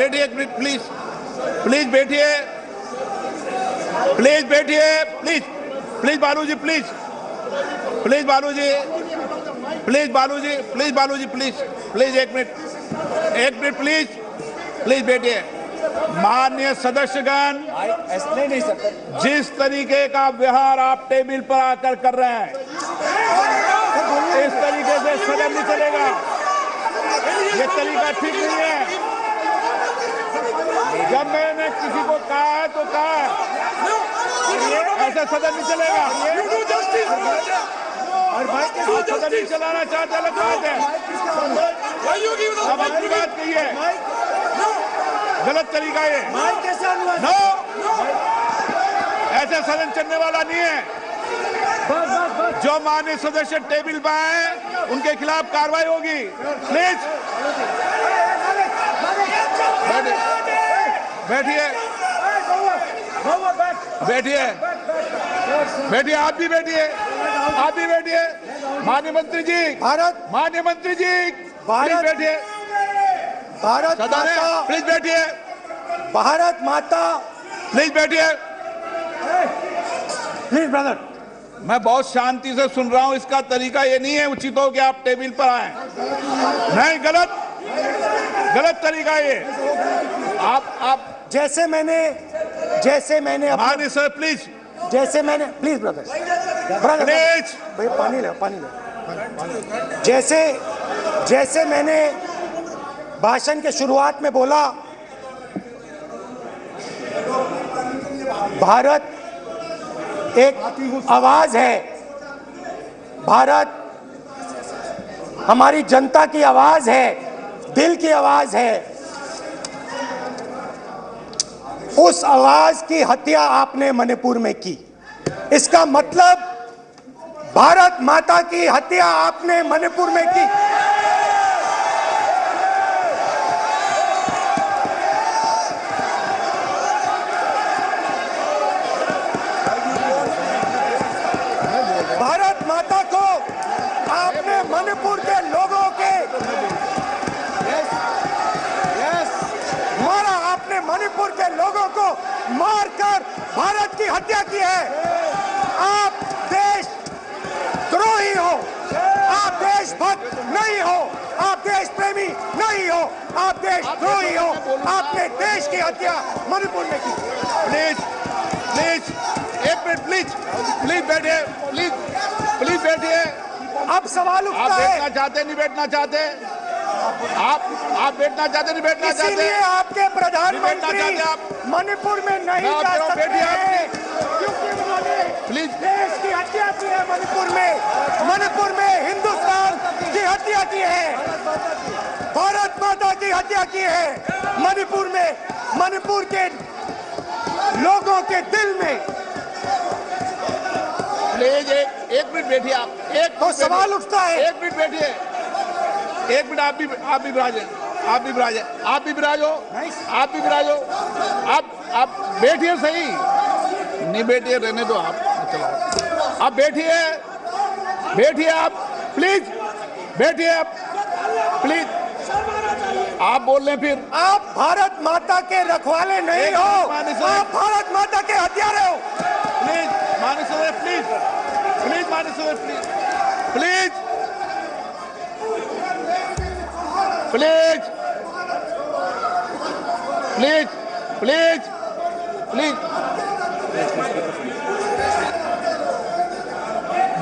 बैठिए एक minute please, please बैठिए, प्लीज बैठिए, please please Baluji, please please Baluji, please Baluji, please Baluji, please please एक मिनट प्लीज प्लीज बैठिए। माननीय सदस्यगण, नहीं सकते। जिस तरीके का व्यवहार आप टेबल पर आकर कर रहे हैं, इस तरीके से सदन नहीं चलेगा। ये तरीका ठीक नहीं है। जब मैंने किसी को कहा है तो कहा है, ऐसा सदन नहीं चलेगा। आप सदन नहीं चलाना चाहते, अलग बात है। अब अपनी बात कहिए, गलत तरीका ये। नो, ऐसा सदन चलने वाला नहीं है। जो माननीय सदस्य टेबल पर आए उनके खिलाफ कार्रवाई होगी। प्लीज बैठिए, बैठिए, बैठिए, आप भी बैठिए, आप भी बैठिए। माननीय मंत्री जी, माननीय मंत्री जी, प्लीज बैठिए। भारत माता, प्लीज बैठिए। भारत माता, प्लीज बैठिए। Please brother. मैं बहुत शांति से सुन रहा हूं। इसका तरीका ये नहीं है उचित हो कि आप टेबल पर आए। नहीं, गलत गलत तरीका ये। आप जैसे मैंने माननीय sir, please, please brother, please भैया पानी ले। जैसे मैंने भाषण के शुरुआत में बोला, भारत एक आवाज है। भारत हमारी जनता की आवाज है, दिल की आवाज है। उस आवाज की हत्या आपने मणिपुर में की। इसका मतलब भारत माता की हत्या आपने मणिपुर में की। भारत माता को आपने मणिपुर के लोगों के मारा। आपने मणिपुर के लोगों को मारकर भारत की हत्या की है। आप देशद्रोही हो, आप देशभक्त नहीं हो, आप देश प्रेमी नहीं हो, आप देशद्रोही हो। आपने देश की हत्या मणिपुर में की। प्लीज प्लीज एक मिनट, प्लीज प्लीज बैठिए, प्लीज प्लीज बैठिए। अब सवाल आप उठता बैठना है, चाहते नहीं बैठना चाहते, आप बैठना चाहते नहीं बैठना चाहते, इसीलिए आपके प्रधानमंत्री मणिपुर में नहीं जा सकते हैं, क्योंकि उन्होंने प्लीज देश की हत्या की है। मणिपुर में हिंदुस्तान की हत्या की है, भारत माता की हत्या की है। मणिपुर में, मणिपुर के लोगों के दिल में। प्लीज एक मिनट बैठिए। आप एक तो सवाल उठता है, एक मिनट बैठिए, एक मिनट। आप भी विराजे, आप भी विराजे, आप भी विराजो, आप भी विराजो। आप बैठिए, सही नहीं बैठिए, रहने दो। आप चलो, आप बैठिए, बैठिए, आप प्लीज बैठिए, आप प्लीज। आप बोल रहे हैं फिर। आप भारत माता के रखवाले नहीं हो, आप भारत माता के हत्यारे हो। प्लीज माननीय सदस्य, प्लीज प्लीज, माननीय सदस्य, please please please please please please.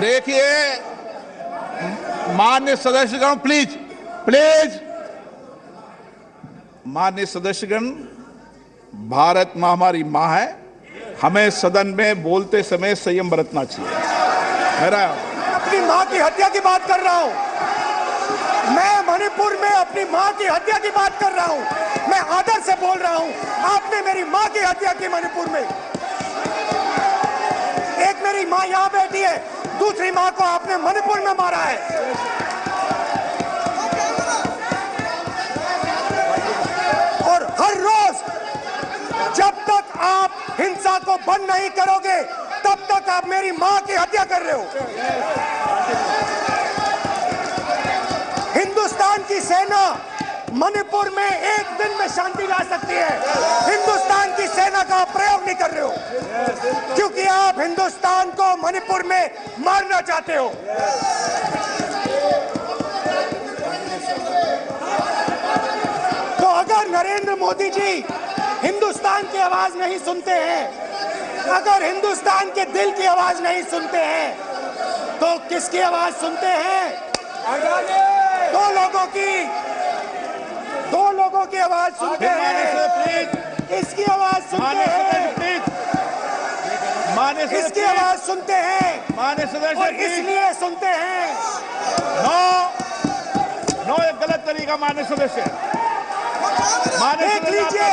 देखिए माननीय सदस्यगण, प्लीज प्लीज। माननीय सदस्यगण, भारत माँ हमारी माँ है। हमें सदन में बोलते समय संयम बरतना चाहिए। मेरा अपनी माँ की हत्या की बात कर रहा हूँ मैं, मणिपुर में अपनी माँ की हत्या की बात कर रहा हूँ मैं, आदर से बोल रहा हूँ। आपने मेरी माँ की हत्या की मणिपुर में। एक मेरी माँ यहाँ बैठी है, दूसरी माँ को आपने मणिपुर में मारा है। और हर रोज जब तक आप हिंसा को बंद नहीं करोगे, तब तक आप मेरी माँ की हत्या कर रहे हो। हिंदुस्तान की सेना मणिपुर में एक दिन में शांति ला सकती है। हिंदुस्तान की सेना का प्रयोग नहीं कर रहे हो, क्योंकि आप हिंदुस्तान को मणिपुर में मारना चाहते हो। तो अगर नरेंद्र मोदी जी हिंदुस्तान की आवाज नहीं सुनते हैं, अगर हिंदुस्तान के दिल की आवाज नहीं सुनते हैं, तो किसकी आवाज सुनते हैं? दो लोगों की आवाज सुनते हैं। इसकी आवाज सुनते हैं, इसकी आवाज सुनते हैं और इसलिए सुनते हैं। नो, एक गलत तरीका माननीय सदस्य। देख लीजिए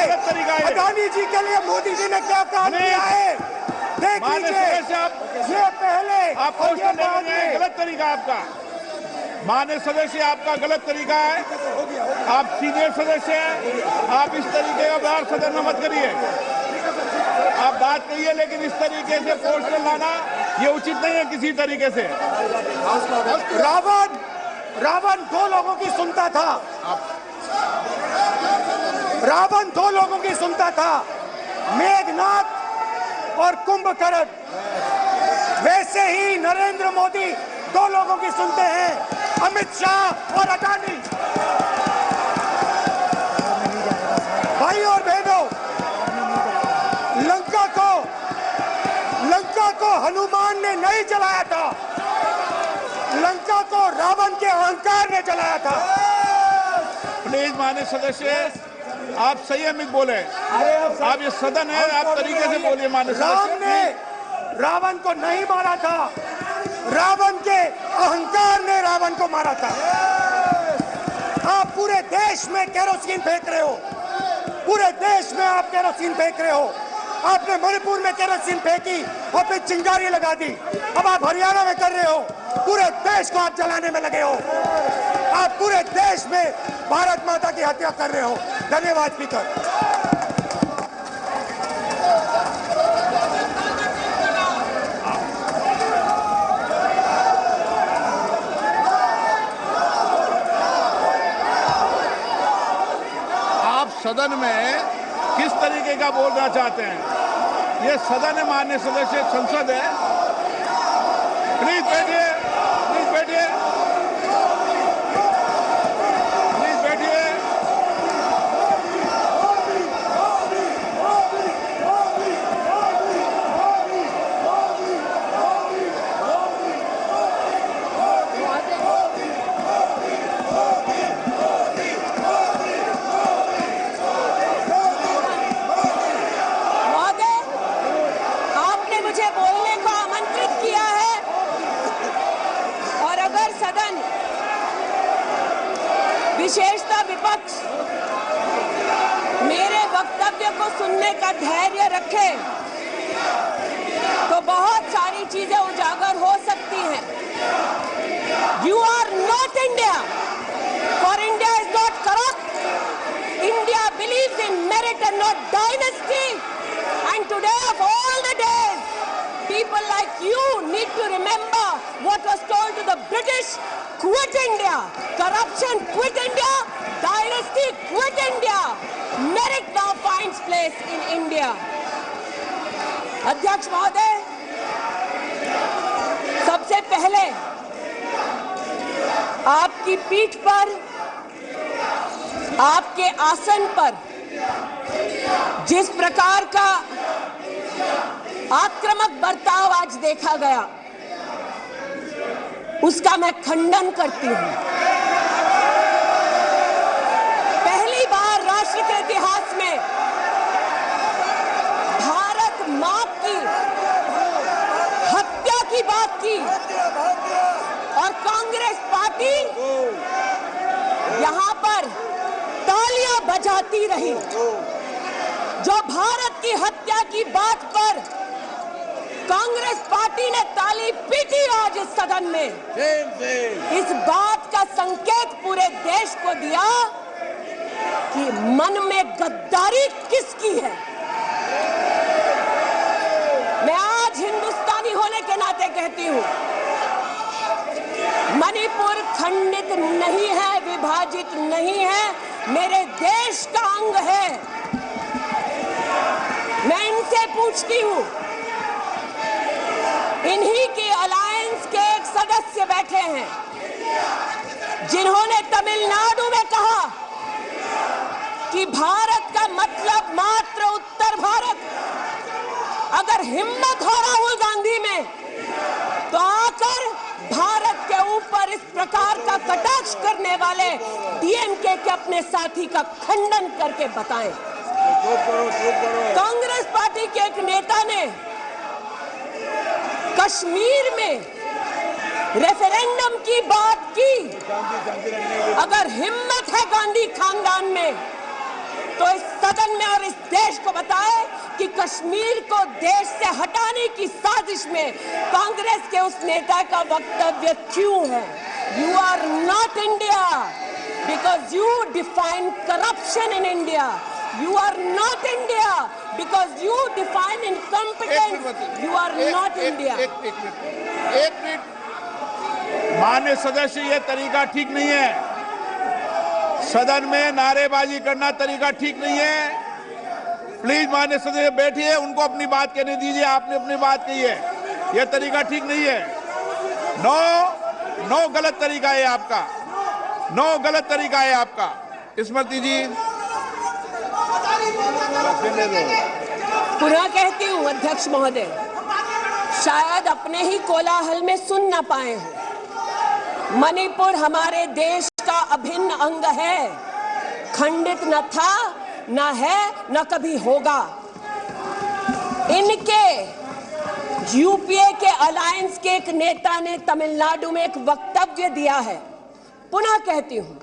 अडानी जी के लिए मोदी जी ने क्या काम किया है। देख लीजिए, ये पहले आप क्वेश्चन लेंगे, गलत तरीका आपका। माननीय सदस्य, आपका गलत तरीका है। आप सीनियर सदस्य हैं, आप इस तरीके का व्यवहार सदन में मत करिए। आप बात करिए, लेकिन इस तरीके से क्वेश्चन लाना ये उचित नहीं है किसी तरीके से। रावण दो लोगों की सुनता था। रावण दो लोगों की सुनता था, मेघनाथ और कुंभकर्ण। वैसे ही नरेंद्र मोदी दो लोगों की सुनते हैं, अमित शाह और अडानी। भाई और बहनों, लंका को हनुमान ने नहीं जलाया था, लंका को रावण के अहंकार ने जलाया था। प्लीज माननीय सदस्य, आप संयमित बोले। आप ये सदन है, आप तरीके से बोलिए। माननीय राम ने रावण को नहीं मारा था, रावण के अहंकार ने रावण को मारा था। आप पूरे देश में केरोसिन फेंक रहे हो, पूरे देश में आप केरोसिन फेंक रहे हो। आपने मणिपुर में केरोसिन फेंकी और फिर चिंगारी लगा दी। अब आप हरियाणा में कर रहे हो, पूरे देश को आप जलाने में लगे हो। आप पूरे देश में भारत माता की हत्या कर रहे हो। धन्यवाद स्पीकर। आप सदन में किस तरीके का बोलना चाहते हैं? ये सदन है माननीय सदस्य, संसद है। प्लीज बैठिए, प्लीज बैठिए, प्लीज बैठिए। विशेषतः विपक्ष मेरे वक्तव्य को सुनने का धैर्य रखे तो बहुत सारी चीजें उजागर हो सकती हैं। You are not India, for India is not corrupt. India believes in merit and not dynasty. And today of all the days, people like you need to remember what was told to the British. Quit India. Corruption, quit India. Dynasty, quit India. Merit now finds place in India. अध्यक्ष महोदय, सबसे पहले आपकी पीठ पर, आपके आसन पर जिस प्रकार का आक्रामक बर्ताव आज देखा गया, उसका मैं खंडन करती हूं। पहली बार राष्ट्र के इतिहास में भारत मां की हत्या की बात की और कांग्रेस पार्टी यहां पर तालियां बजाती रही। जो भारत की हत्या की बात पर कांग्रेस पार्टी ने ताली पीटी आज इस सदन में, इस बात का संकेत पूरे देश को दिया कि मन में गद्दारी किसकी है। मैं आज हिंदुस्तानी होने के नाते कहती हूं, मणिपुर खंडित नहीं है, विभाजित नहीं है। मेरे देश का अंग है। मैं इनसे पूछती हूं, इन्हीं की अलायंस के एक सदस्य बैठे हैं जिन्होंने तमिलनाडु में कहा कि भारत का मतलब मात्र उत्तर भारत। अगर हिम्मत हो राहुल गांधी में तो आकर भारत के ऊपर इस प्रकार का कटाक्ष करने वाले डीएमके के अपने साथी का खंडन करके बताएं। कांग्रेस पार्टी के एक नेता ने कश्मीर में रेफरेंडम की बात की। अगर हिम्मत है गांधी खानदान में तो इस सदन में और इस देश को बताए कि कश्मीर को देश से हटाने की साजिश में कांग्रेस के उस नेता का वक्तव्य क्यों है। You are not India because you define corruption in India. You are not India because you define incompetence. You are not India. एक मिनट, माननीय सदस्य, ये तरीका ठीक नहीं है। सदन में नारेबाजी करना तरीका ठीक नहीं है। प्लीज माननीय सदस्य बैठिए, उनको अपनी बात कहने दीजिए। आपने अपनी बात कही है, ये तरीका ठीक नहीं है। नो गलत तरीका है आपका, नो गलत तरीका है आपका। स्मृति जी, पुनः कहती हूं अध्यक्ष महोदय, शायद अपने ही कोलाहल में सुन ना पाए हो। मणिपुर हमारे देश का अभिन्न अंग है, खंडित न था, न है, न कभी होगा। इनके यूपीए के अलायंस के एक नेता ने तमिलनाडु में एक वक्तव्य दिया है। पुनः कहती हूं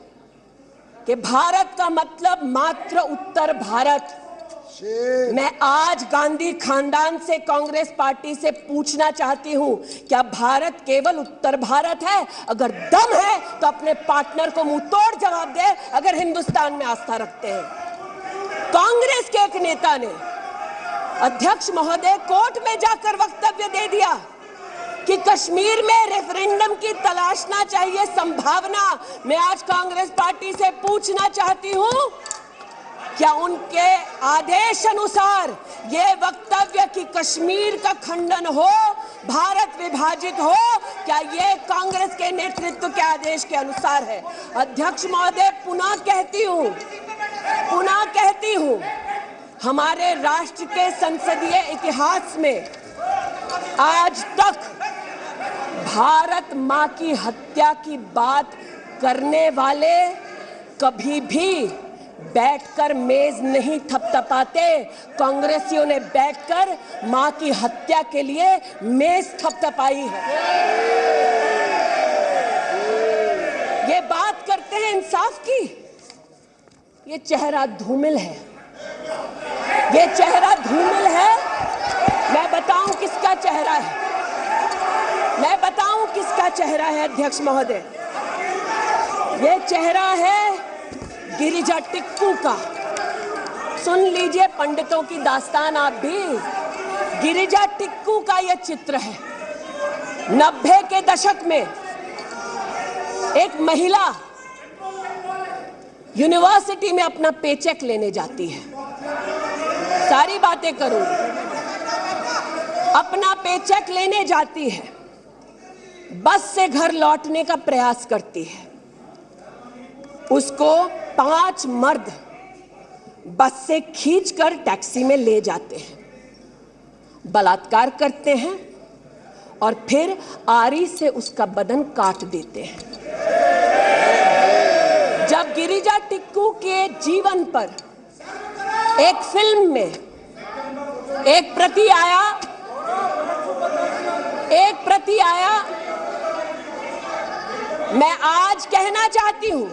कि भारत का मतलब मात्र उत्तर भारत। मैं आज गांधी खानदान से, कांग्रेस पार्टी से पूछना चाहती हूं, क्या भारत केवल उत्तर भारत है? अगर दम है तो अपने पार्टनर को मुंह तोड़ जवाब दे अगर हिंदुस्तान में आस्था रखते हैं। कांग्रेस के एक नेता ने, अध्यक्ष महोदय, कोर्ट में जाकर वक्तव्य दे दिया कि कश्मीर में रेफरेंडम की तलाशना चाहिए संभावना। मैं आज कांग्रेस पार्टी से पूछना चाहती हूं, क्या उनके आदेश अनुसार ये वक्तव्य कि कश्मीर का खंडन हो, भारत विभाजित हो, क्या ये कांग्रेस के नेतृत्व के आदेश के अनुसार है? अध्यक्ष महोदय, पुनः कहती हूं, हमारे राष्ट्र के संसदीय इतिहास में आज तक भारत मां की हत्या की बात करने वाले कभी भी बैठकर मेज नहीं थपथपाते। कांग्रेसियों ने बैठकर मां की हत्या के लिए मेज थपथपाई है। ये बात करते हैं इंसाफ की, ये चेहरा धूमिल है, ये चेहरा धूमिल है। मैं बताऊं किसका चेहरा है, मैं बताऊं किसका चेहरा है अध्यक्ष महोदय। ये चेहरा है गिरिजा टिक्कू का। सुन लीजिए पंडितों की दास्तान आप भी। गिरिजा टिक्कू का यह चित्र है। 90 के दशक में एक महिला यूनिवर्सिटी में अपना पेचेक लेने जाती है। सारी बातें करूं, अपना पेचेक लेने जाती है, बस से घर लौटने का प्रयास करती है। उसको 5 मर्द बस से खींचकर टैक्सी में ले जाते हैं, बलात्कार करते हैं और फिर आरी से उसका बदन काट देते हैं। जब गिरिजा टिक्कू के जीवन पर एक फिल्म में एक प्रति आया, मैं आज कहना चाहती हूं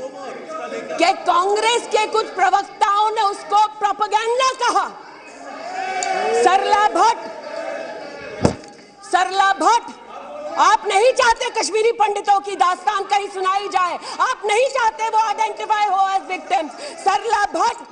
कि कांग्रेस के कुछ प्रवक्ताओं ने उसको प्रोपेगेंडा कहा। सरला भट्ट, आप नहीं चाहते कश्मीरी पंडितों की दास्तान कहीं सुनाई जाए, आप नहीं चाहते वो आइडेंटिफाई हो एज विक्टिम्स। सरला भट्ट